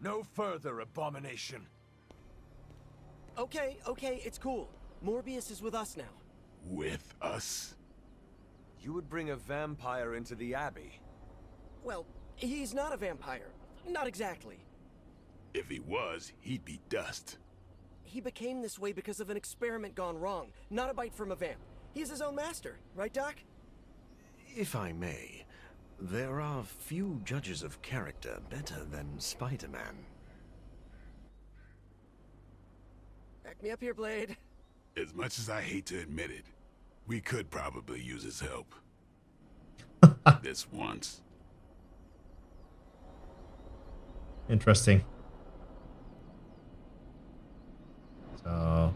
No further abomination. Okay, it's cool. Morbius is with us now. With us? You would bring a vampire into the Abbey? Well, he's not a vampire. Not exactly. If he was, he'd be dust. He became this way because of an experiment gone wrong, not a bite from a vamp. He's his own master, right, Doc? If I may, there are few judges of character better than Spider-Man. Back me up here, Blade. As much as I hate to admit it, we could probably use his help. This once. Interesting. So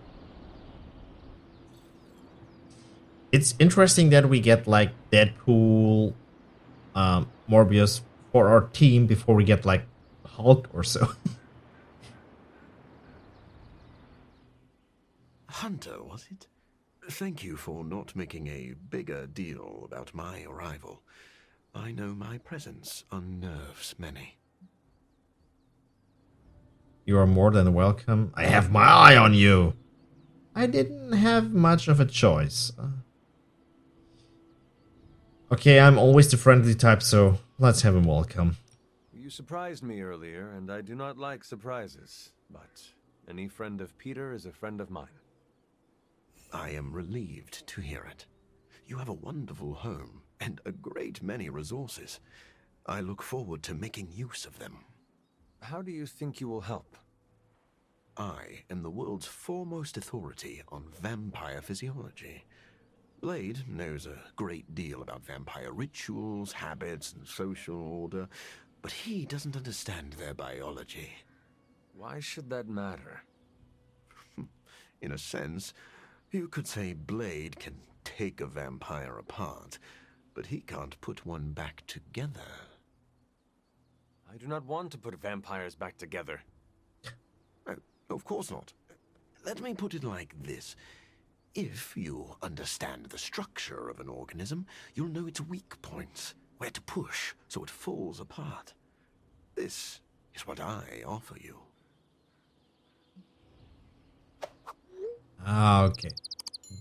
it's interesting that we get like Deadpool, Morbius for our team before we get like Hulk or so. Hunter, was it? Thank you for not making a bigger deal about my arrival. I know my presence unnerves many. You are more than welcome. I have my eye on you. I didn't have much of a choice. Okay, I'm always the friendly type, so let's have him welcome. You surprised me earlier, and I do not like surprises. But any friend of Peter is a friend of mine. I am relieved to hear it. You have a wonderful home and a great many resources. I look forward to making use of them. How do you think you will help? I am the world's foremost authority on vampire physiology. Blade knows a great deal about vampire rituals, habits, and social order, but he doesn't understand their biology. Why should that matter? In a sense, you could say Blade can take a vampire apart, but he can't put one back together. I do not want to put vampires back together. Of course not. Let me put it like this. If you understand the structure of an organism, you'll know its weak points, where to push so it falls apart. This is what I offer you. Ah, okay.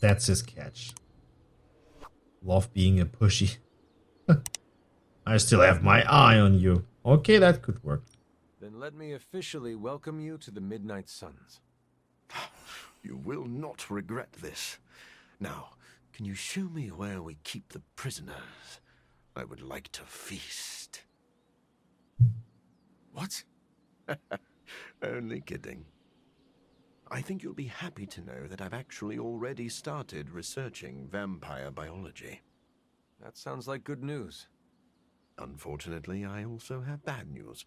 That's his catch. Love being a pushy. I still have my eye on you. Okay, that could work. Then let me officially welcome you to the Midnight Suns. You will not regret this. Now, can you show me where we keep the prisoners? I would like to feast. What? Only kidding. I think you'll be happy to know that I've actually already started researching vampire biology. That sounds like good news. Unfortunately, I also have bad news.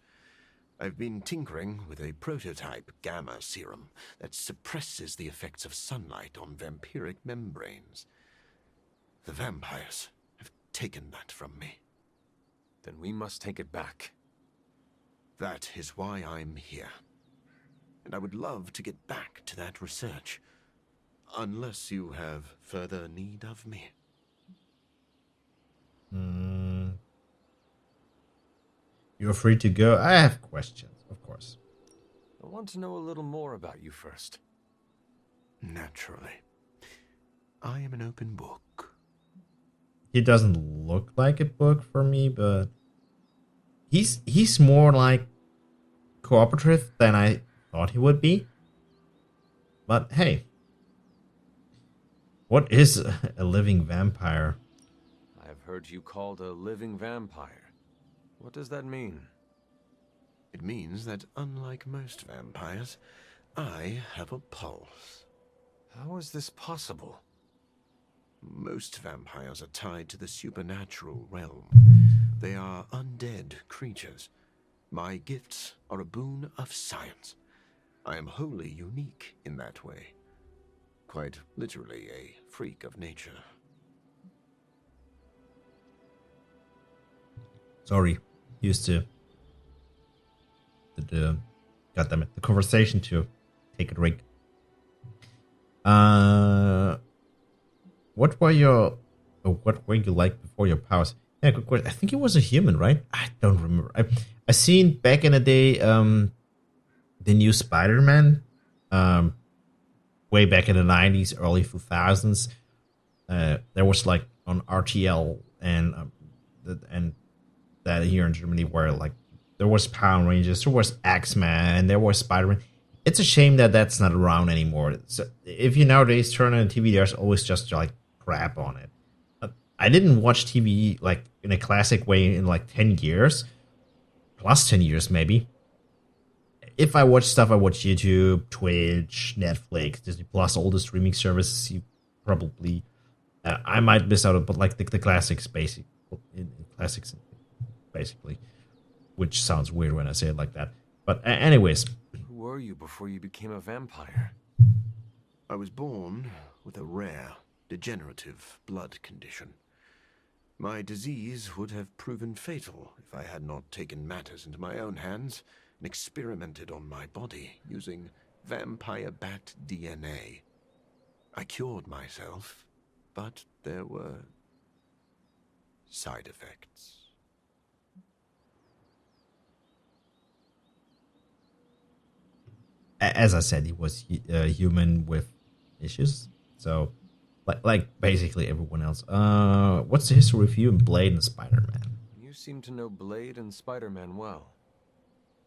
I've been tinkering with a prototype gamma serum that suppresses the effects of sunlight on vampiric membranes. The vampires have taken that from me. Then we must take it back. That is why I'm here. And I would love to get back to that research. Unless you have further need of me. You're free to go. I have questions, of course. I want to know a little more about you first. Naturally. I am an open book. He doesn't look like a book for me, but he's more like cooperative than I thought he would be. But hey, what is a living vampire? I have heard you called a living vampire. What does that mean? It means that unlike most vampires, I have a pulse. How is this possible? Most vampires are tied to the supernatural realm. They are undead creatures. My gifts are a boon of science. I am wholly unique in that way. Quite literally a freak of nature. Sorry, used to the goddammit, the conversation to take a drink. What were you like before your powers? Yeah, good question. I think he was a human, right? I don't remember. I seen back in the day the new Spider-Man, way back in the 90s, early 2000s, there was like on RTL and that here in Germany where like there was Power Rangers, there was X-Men, there was Spider-Man. It's a shame that that's not around anymore. So if you nowadays turn on TV, there's always just like crap on it. I didn't watch TV like in a classic way in like 10 years, plus 10 years maybe. If I watch stuff, I watch YouTube, Twitch, Netflix, Disney Plus, all the streaming services. You probably, I might miss out on, but like the classics, classics, basically, which sounds weird when I say it like that. But anyways, Who were you before you became a vampire? I was born with a rare, degenerative blood condition. My disease would have proven fatal if I had not taken matters into my own hands and experimented on my body using vampire bat DNA. I cured myself, but there were side effects. as I said, he was a human with issues. So, like basically everyone else. What's the history with you and Blade and Spider-Man? You seem to know Blade and Spider-Man well.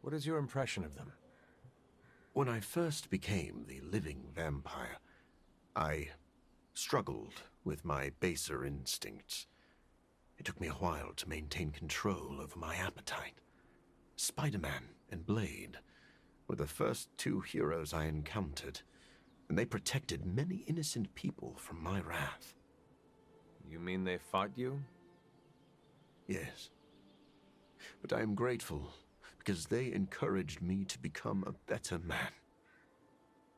What is your impression of them? When I first became the living vampire, I struggled with my baser instincts. It took me a while to maintain control over my appetite. Spider-Man and Blade were the first two heroes I encountered, and they protected many innocent people from my wrath. You mean they fought you? Yes. But I am grateful because they encouraged me to become a better man.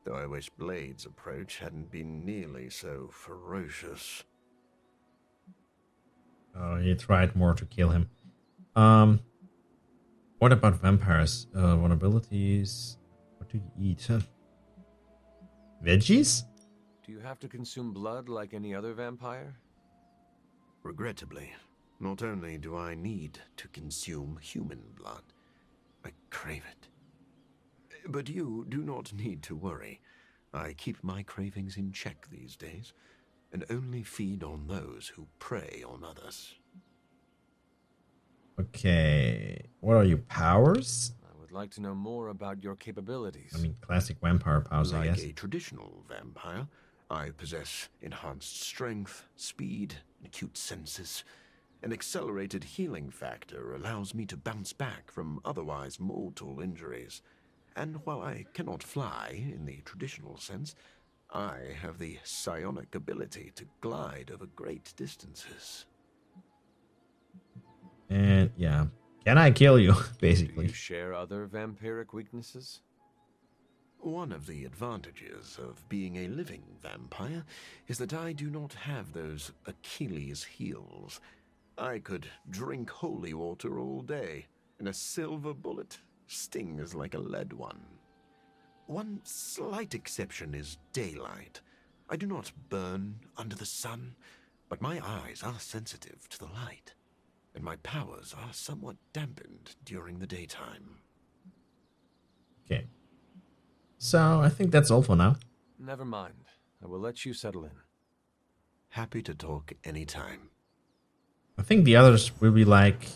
Though I wish Blade's approach hadn't been nearly so ferocious. Oh, he tried more to kill him. What about vampires? Vulnerabilities? What do you eat? Veggies? Do you have to consume blood like any other vampire? Regrettably, not only do I need to consume human blood, I crave it. But you do not need to worry. I keep my cravings in check these days, and only feed on those who prey on others. Okay. What are your powers? I would like to know more about your capabilities. I mean, classic vampire powers, I Like guess. a traditional vampire, I possess enhanced strength, speed, and acute senses. An accelerated healing factor allows me to bounce back from otherwise mortal injuries. And while I cannot fly in the traditional sense, I have the psionic ability to glide over great distances. And yeah, can I kill you? Do Basically. you share other vampiric weaknesses? One of the advantages of being a living vampire is that I do not have those Achilles heels. I could drink holy water all day, and a silver bullet stings like a lead one. One slight exception is daylight. I do not burn under the sun, but my eyes are sensitive to the light, and my powers are somewhat dampened during the daytime. Okay. So I think that's all for now. Never mind. I will let you settle in. Happy to talk anytime. I think the others will be like,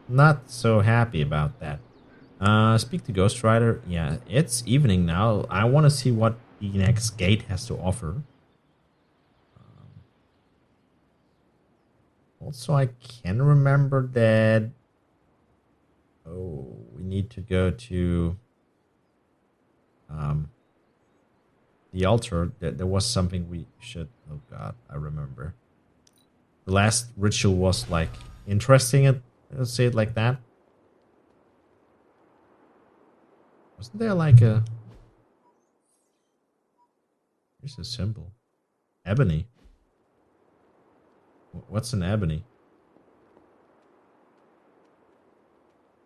not so happy about that. Speak to Ghost Rider. Yeah, it's evening now. I want to see what the next gate has to offer. Also, I can remember that. Oh, we need to go to the altar. There was something we should. Oh God, I remember. The last ritual was like interesting. Let's say it like that. Wasn't there like a? Here's a symbol. Ebony. What's an ebony?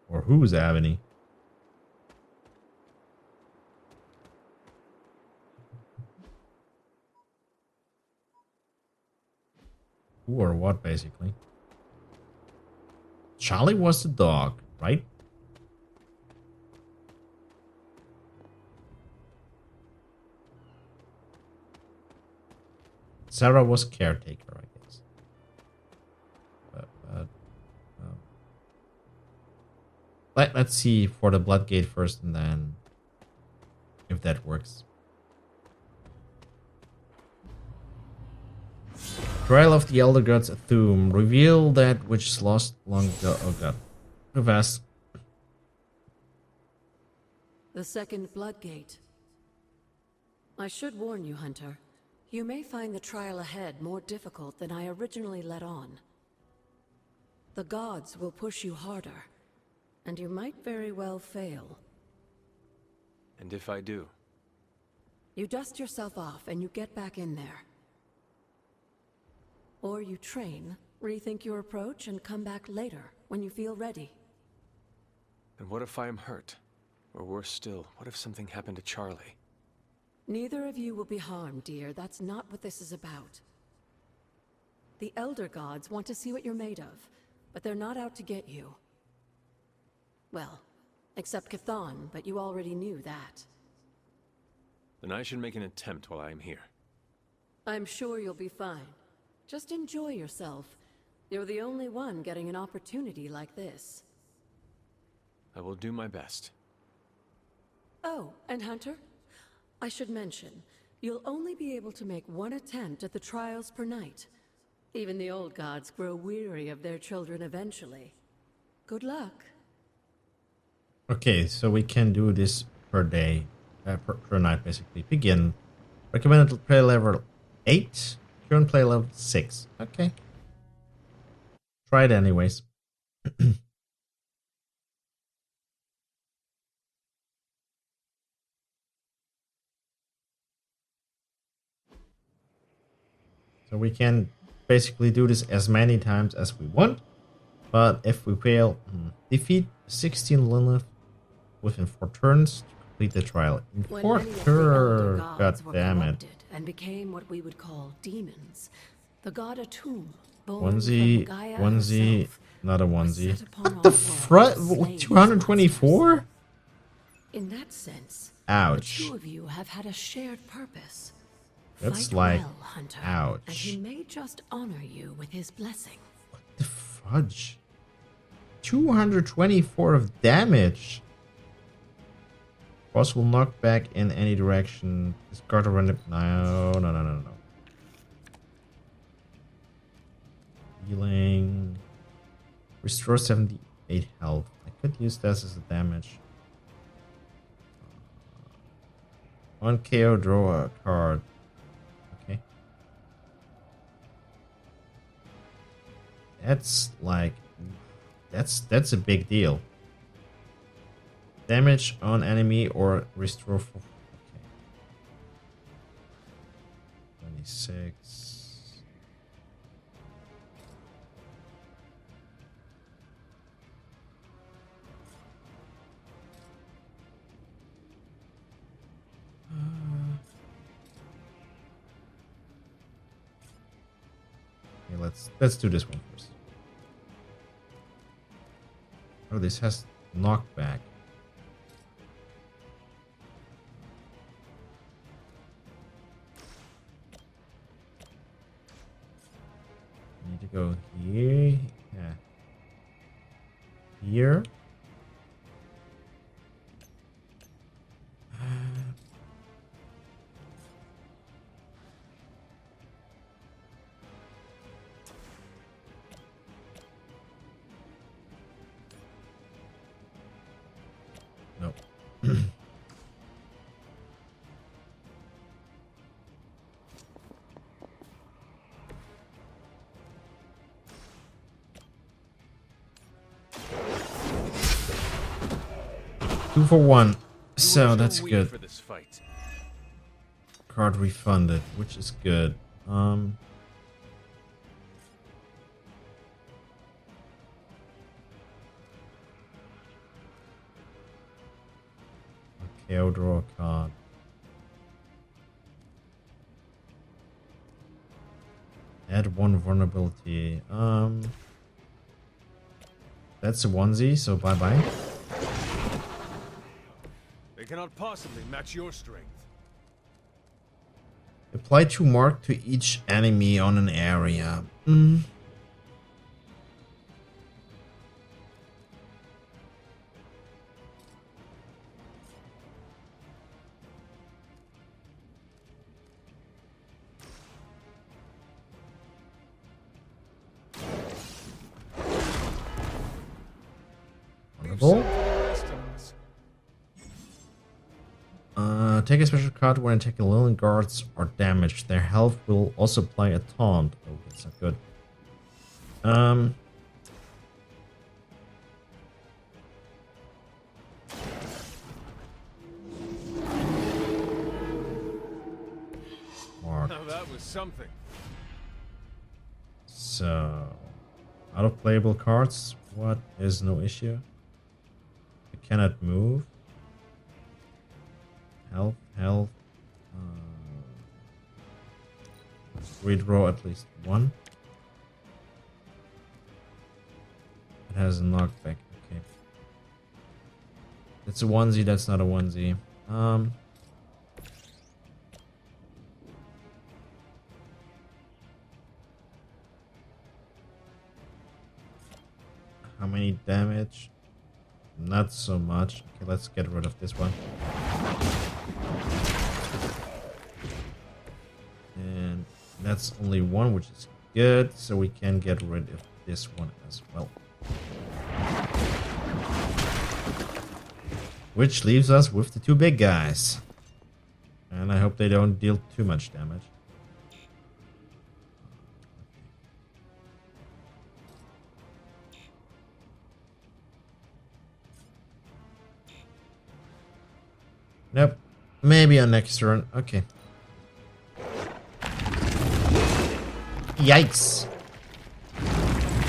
Or who's ebony? Who or what, basically? Charlie was the dog, right? Sarah was caretaker, I guess. Let's see for the Bloodgate first, and then if that works. Trial of the Elder Gods Athum. Reveal that which is lost long ago. Oh god. Too fast. The second Bloodgate. I should warn you, Hunter. You may find the trial ahead more difficult than I originally let on. The gods will push you harder, and you might very well fail. And if I do? You dust yourself off and you get back in there. Or you train, rethink your approach, and come back later, when you feel ready. And what if I am hurt? Or worse still, what if something happened to Charlie? Neither of you will be harmed, dear. That's not what this is about. The Elder Gods want to see what you're made of, but they're not out to get you. Well, except Chthon, but you already knew that. Then I should make an attempt while I am here. I'm sure you'll be fine. Just enjoy yourself. You're the only one getting an opportunity like this. I will do my best. Oh, and Hunter? I should mention, you'll only be able to make one attempt at the trials per night. Even the old gods grow weary of their children eventually. Good luck. Okay, so we can do this per day, per night basically. Begin. Recommended play level 8. Current play level 6. Okay. Try it anyways. So we can basically do this as many times as we want. But if we fail, defeat 16 Lilith within 4 turns to complete the trial. In 4 turns, god damn it. And became what we would call demons. The god Atum, Onesie, herself, not a was onesie. set upon What the our front? world to slay 224? In that sense, Ouch. the two of you have had a shared purpose. That's Fight like, well, Hunter, ouch. and he may just honor you with his blessing. The fudge. 224 of damage. Boss will knock back in any direction. Discard a random. No. Healing. Restore 78 health. I could use this as a damage. On KO, draw a card. Okay. That's like. That's a big deal. Damage on enemy or restore for. Okay. 26. Okay, let's do this one first. Oh, this has knockback. Need to go here. Yeah. Here. Nope. 2 for 1. So that's good. For this fight. Card refunded, which is good. Okay, I'll draw a card. Add 1 vulnerability. That's a onesie, so bye-bye. They cannot possibly match your strength. Apply 2 mark to each enemy on an area. Hmm. Wonderful. Take a special card when attacking Lillian guards or damaged. Their health will also apply a taunt. Oh, that's not good. Mark. Now that was something. So, out of playable cards. What is no issue? I cannot move. Health. Redraw at least 1. It has a knockback. Okay. It's a onesie. That's not a onesie. How many damage? Not so much. Okay, let's get rid of this one. And that's only 1, which is good. So we can get rid of this one as well. Which leaves us with the 2 big guys. And I hope they don't deal too much damage. Nope. Maybe on next turn. Okay. Yikes.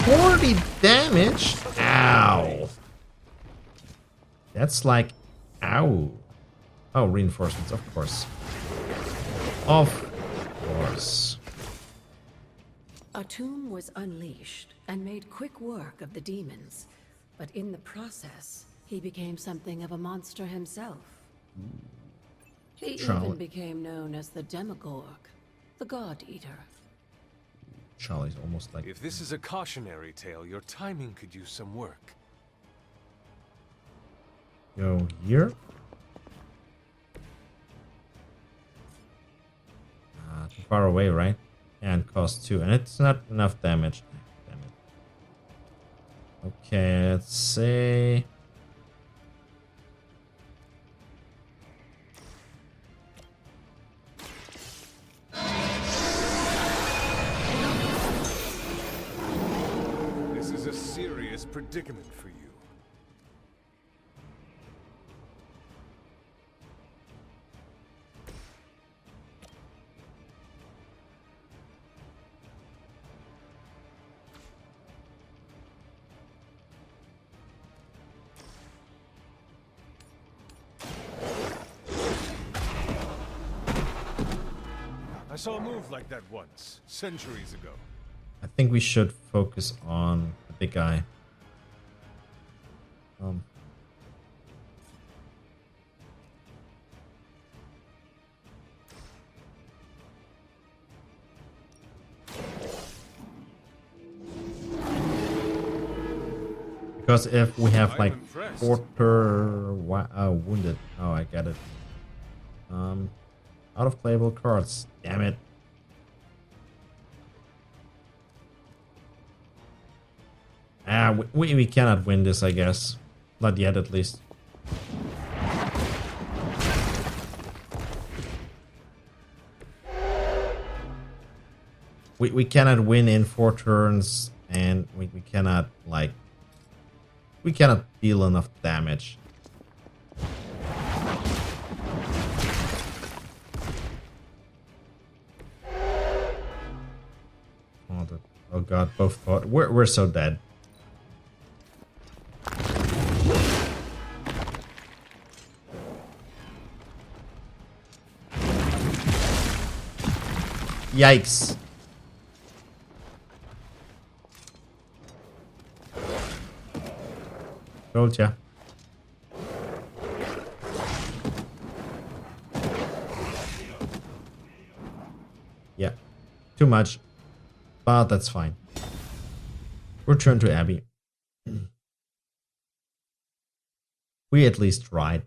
40 damage? Ow. That's like... Ow. Oh, reinforcements, of course. Of course. A tomb was unleashed and made quick work of the demons, but in the process, he became something of a monster himself. He even became known as the Demogorg, the God Eater. Charlie's almost like... If this is a cautionary tale, your timing could use some work. Go here. Too far away, right? And cost 2. And it's not enough damage. Damn it. Okay, let's say... This is a serious predicament for you. I saw a move like that once, centuries ago. I think we should focus on the big guy. Because if we have like 4 per wounded, oh, I get it. Out of playable cards. Damn it. We cannot win this, I guess. Not yet, at least. We cannot win in 4 turns, and we cannot, like... We cannot deal enough damage. Oh god, both thought we're so dead. Yikes. Told ya. Yeah, too much. But that's fine. Return to Abby. We at least tried.